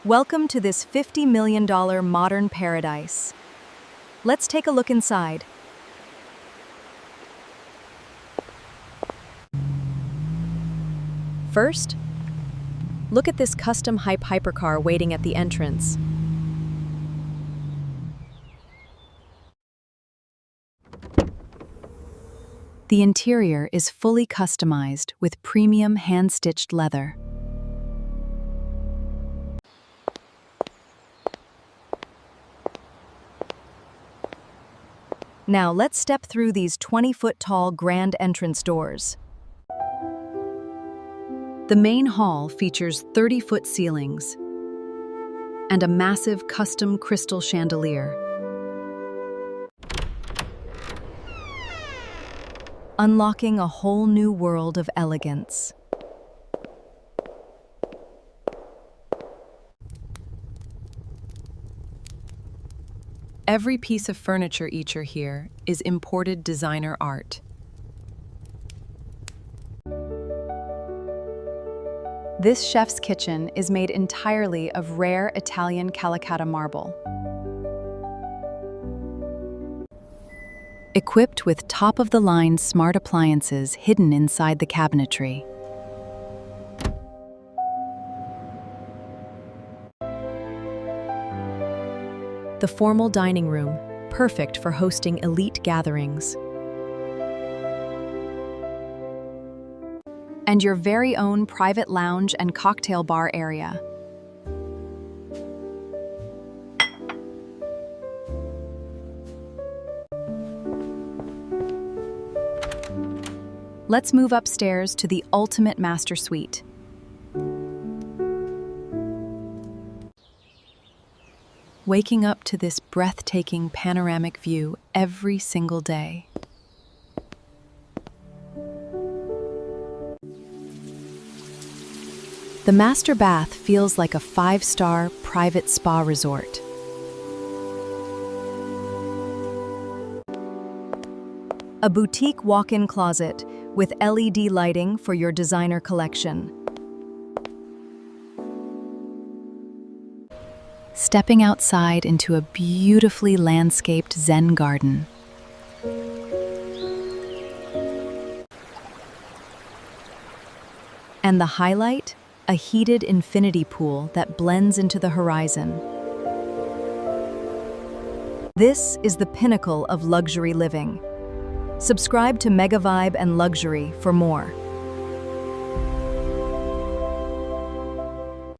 Welcome to this $50 million modern paradise. Let's take a look inside. First, look at this custom hypercar waiting at the entrance. The interior is fully customized with premium hand-stitched leather. Now let's step through these 20-foot-tall grand entrance doors. The main hall features 30-foot ceilings and a massive custom crystal chandelier, unlocking a whole new world of elegance. Every piece of furniture here is imported designer art. This chef's kitchen is made entirely of rare Italian Calacatta marble. Equipped with top-of-the-line smart appliances hidden inside the cabinetry. The formal dining room, perfect for hosting elite gatherings. And your very own private lounge and cocktail bar area. Let's move upstairs to the ultimate master suite. Waking up to this breathtaking panoramic view every single day. The master bath feels like a 5-star private spa resort. A boutique walk-in closet with LED lighting for your designer collection. Stepping outside into a beautifully landscaped Zen garden. And the highlight? A heated infinity pool that blends into the horizon. This is the pinnacle of luxury living. Subscribe to Mega Vibe and Luxury for more.